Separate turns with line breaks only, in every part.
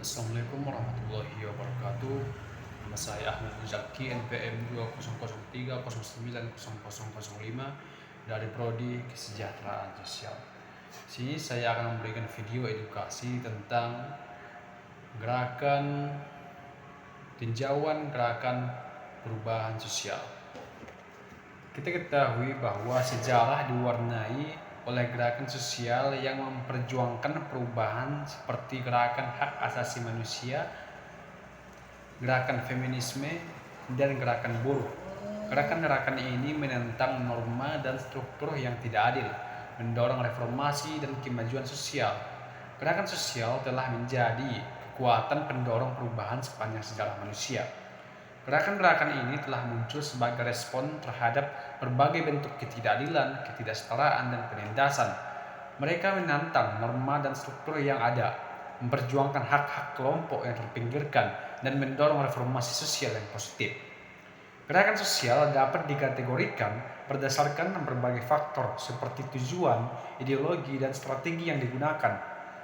Assalamualaikum warahmatullahi wabarakatuh. Nama saya Ahmad Muzaki, NPM 2003090005 dari Prodi Kesejahteraan Sosial. Sini saya akan memberikan video edukasi tentang gerakan tinjauan gerakan perubahan sosial. Kita ketahui bahwa sejarah diwarnai oleh gerakan sosial yang memperjuangkan perubahan seperti gerakan hak asasi manusia, gerakan feminisme, dan gerakan buruh. Gerakan-gerakan ini menentang norma dan struktur yang tidak adil, mendorong reformasi dan kemajuan sosial. Gerakan sosial telah menjadi kekuatan pendorong perubahan sepanjang sejarah manusia. Gerakan-gerakan ini telah muncul sebagai respon terhadap berbagai bentuk ketidakadilan, ketidaksetaraan, dan penindasan. Mereka menantang norma dan struktur yang ada, memperjuangkan hak-hak kelompok yang terpinggirkan, dan mendorong reformasi sosial yang positif. Gerakan sosial dapat dikategorikan berdasarkan berbagai faktor seperti tujuan, ideologi, dan strategi yang digunakan.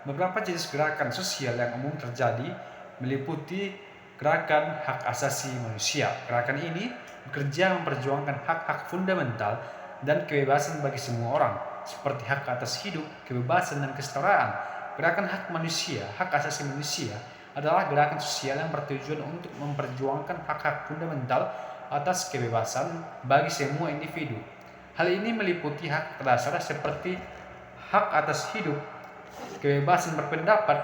Beberapa jenis gerakan sosial yang umum terjadi meliputi gerakan hak asasi manusia. Gerakan ini bekerja memperjuangkan hak-hak fundamental dan kebebasan bagi semua orang, seperti hak atas hidup, kebebasan, dan kesetaraan. Gerakan hak manusia, hak asasi manusia, adalah gerakan sosial yang bertujuan untuk memperjuangkan hak-hak fundamental atas kebebasan bagi semua individu. Hal ini meliputi hak dasar seperti hak atas hidup, kebebasan berpendapat,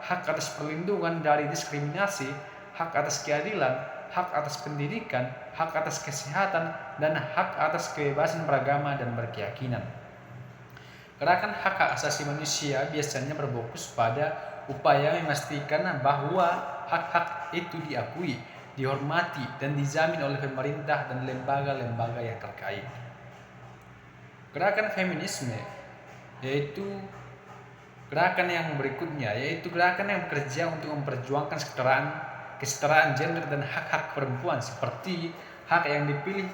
hak atas perlindungan dari diskriminasi, hak atas keadilan, hak atas pendidikan, hak atas kesehatan, dan hak atas kebebasan beragama dan berkeyakinan. Gerakan hak asasi manusia biasanya berfokus pada upaya memastikan bahwa hak-hak itu diakui, dihormati, dan dijamin oleh pemerintah dan lembaga-lembaga yang terkait. Gerakan feminisme yaitu gerakan yang berikutnya, yaitu gerakan yang bekerja untuk memperjuangkan kesetaraan gender dan hak-hak perempuan, seperti hak yang dipilih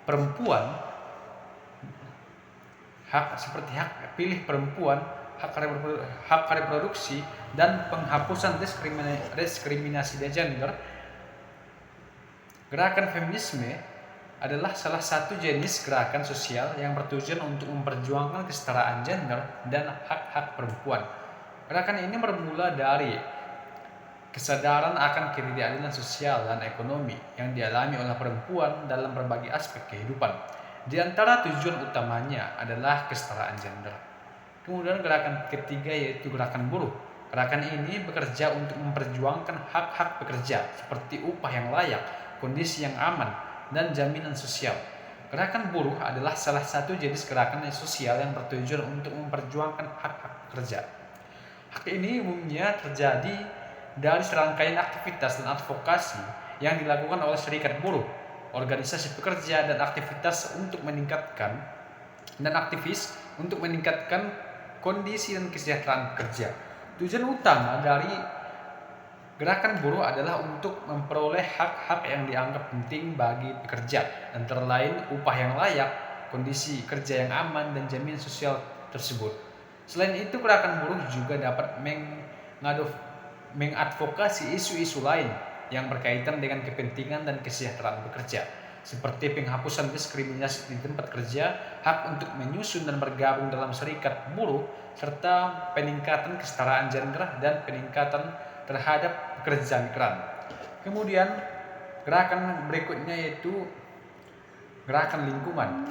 perempuan, hak pilih perempuan, hak reproduksi, dan penghapusan diskriminasi gender. Gerakan feminisme adalah salah satu jenis gerakan sosial yang bertujuan untuk memperjuangkan kesetaraan gender dan hak-hak perempuan. Gerakan ini bermula dari kesadaran akan ketidakadilan sosial dan ekonomi yang dialami oleh perempuan dalam berbagai aspek kehidupan. Di antara tujuan utamanya adalah kesetaraan gender. Kemudian gerakan ketiga yaitu gerakan buruh. Gerakan ini bekerja untuk memperjuangkan hak-hak pekerja seperti upah yang layak, kondisi yang aman, dan jaminan sosial. Gerakan buruh adalah salah satu jenis gerakan sosial yang bertujuan untuk memperjuangkan hak-hak pekerja. Hak ini umumnya terjadi dari serangkaian aktivitas dan advokasi yang dilakukan oleh serikat buruh, organisasi pekerja, dan aktivis untuk meningkatkan kondisi dan kesejahteraan pekerja. Tujuan utama dari gerakan buruh adalah untuk memperoleh hak-hak yang dianggap penting bagi pekerja, antara lain upah yang layak, kondisi kerja yang aman, dan jaminan sosial tersebut. Selain itu, gerakan buruh juga dapat mengadvokasi isu-isu lain yang berkaitan dengan kepentingan dan kesejahteraan pekerja, seperti penghapusan diskriminasi di tempat kerja, hak untuk menyusun dan bergabung dalam serikat buruh, serta peningkatan kesetaraan gender dan peningkatan terhadap pekerja migran. Kemudian gerakan berikutnya yaitu gerakan lingkungan.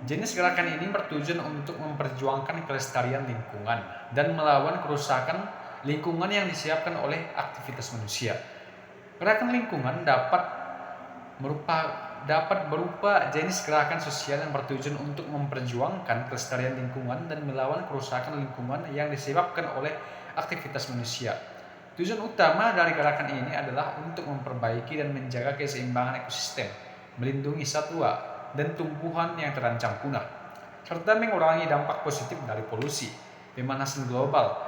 Jenis gerakan ini bertujuan untuk memperjuangkan kelestarian lingkungan dan melawan kerusakan lingkungan yang disiapkan oleh aktivitas manusia. Gerakan lingkungan dapat berupa jenis gerakan sosial yang bertujuan untuk memperjuangkan kelestarian lingkungan dan melawan kerusakan lingkungan yang disebabkan oleh aktivitas manusia. Tujuan utama dari gerakan ini adalah untuk memperbaiki dan menjaga keseimbangan ekosistem, melindungi satwa dan tumbuhan yang terancam punah, serta mengurangi dampak positif dari polusi, pemanasan global,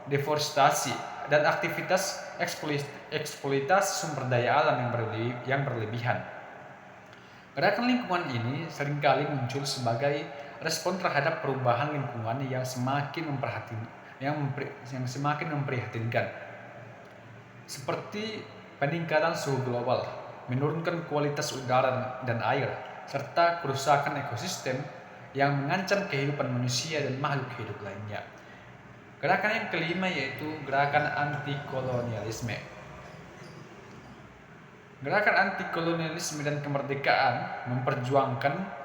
deforestasi, dan aktivitas eksploitasi sumber daya alam yang berlebihan. Gerakan lingkungan ini seringkali muncul sebagai respon terhadap perubahan lingkungan yang semakin memprihatinkan. seperti peningkatan suhu global, menurunkan kualitas udara dan air, serta kerusakan ekosistem yang mengancam kehidupan manusia dan makhluk hidup lainnya. Gerakan yang kelima yaitu gerakan anti-kolonialisme. Gerakan anti-kolonialisme dan kemerdekaan memperjuangkan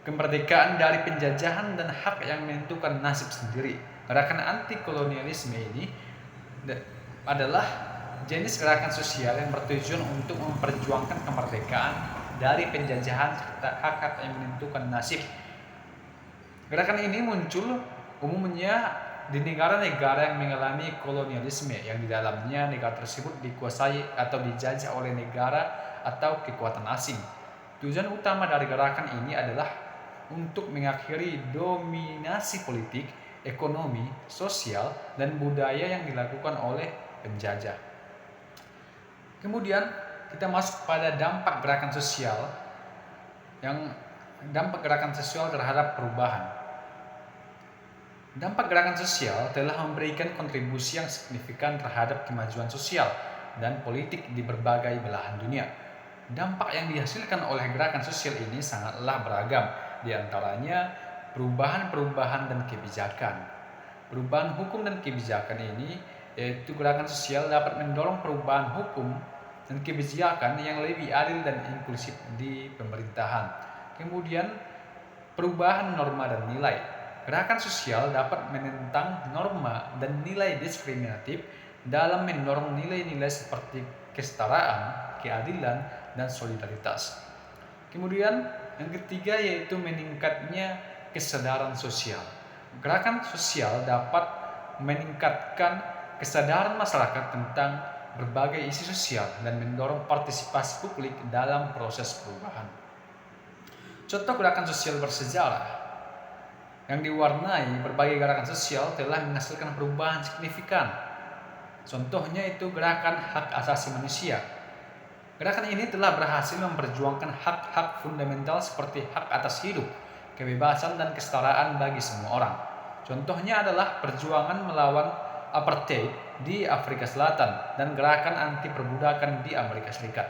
kemerdekaan dari penjajahan dan hak yang menentukan nasib sendiri. Gerakan anti-kolonialisme ini adalah jenis gerakan sosial yang bertujuan untuk memperjuangkan kemerdekaan dari penjajahan serta hak-hak yang menentukan nasib. Gerakan ini muncul umumnya di negara-negara yang mengalami kolonialisme, yang di dalamnya negara tersebut dikuasai atau dijajah oleh negara atau kekuatan asing. Tujuan utama dari gerakan ini adalah untuk mengakhiri dominasi politik, ekonomi, sosial, dan budaya yang dilakukan oleh penjajah. Kemudian kita masuk pada dampak gerakan sosial terhadap perubahan. Dampak gerakan sosial telah memberikan kontribusi yang signifikan terhadap kemajuan sosial dan politik di berbagai belahan dunia. Dampak yang dihasilkan oleh gerakan sosial ini sangatlah beragam, di antaranya perubahan-perubahan dan kebijakan. Perubahan hukum dan kebijakan ini, yaitu gerakan sosial dapat mendorong perubahan hukum dan kebijakan yang lebih adil dan inklusif di pemerintahan. Kemudian, perubahan norma dan nilai. Gerakan sosial dapat menentang norma dan nilai diskriminatif dalam mendorong nilai-nilai seperti kesetaraan, keadilan, dan solidaritas. Kemudian yang ketiga yaitu meningkatnya kesadaran sosial. Gerakan sosial dapat meningkatkan kesadaran masyarakat tentang berbagai isu sosial dan mendorong partisipasi publik dalam proses perubahan. Contoh gerakan sosial bersejarah yang diwarnai berbagai gerakan sosial telah menghasilkan perubahan signifikan. Contohnya itu gerakan hak asasi manusia. Gerakan ini telah berhasil memperjuangkan hak-hak fundamental seperti hak atas hidup, kebebasan, dan kesetaraan bagi semua orang. Contohnya adalah perjuangan melawan apartheid di Afrika Selatan dan gerakan anti perbudakan di Amerika Serikat.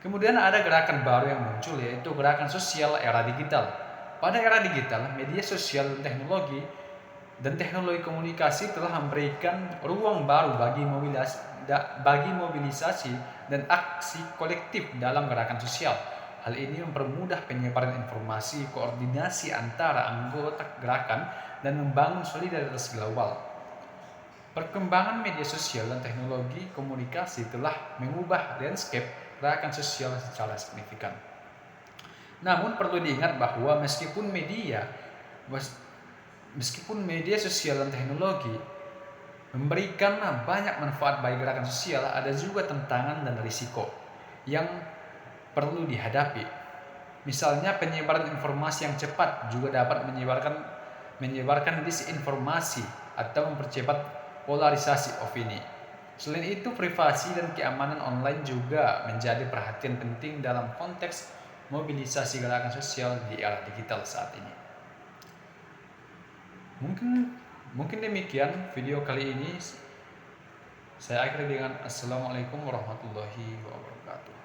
Kemudian ada gerakan baru yang muncul, yaitu gerakan sosial era digital. Pada era digital, media sosial dan teknologi komunikasi telah memberikan ruang baru bagi mobilisasi dan aksi kolektif dalam gerakan sosial. Hal ini mempermudah penyebaran informasi, koordinasi antara anggota gerakan, dan membangun solidaritas global. Perkembangan media sosial dan teknologi komunikasi telah mengubah landscape gerakan sosial secara signifikan. Namun perlu diingat bahwa meskipun media sosial dan teknologi memberikan banyak manfaat bagi gerakan sosial, ada juga tantangan dan risiko yang perlu dihadapi. Misalnya penyebaran informasi yang cepat juga dapat menyebarkan disinformasi atau mempercepat polarisasi opini. Selain itu, privasi dan keamanan online juga menjadi perhatian penting dalam konteks mobilisasi gerakan sosial di era digital saat ini. Mungkin demikian video kali ini. Saya akhiri dengan Assalamualaikum warahmatullahi wabarakatuh.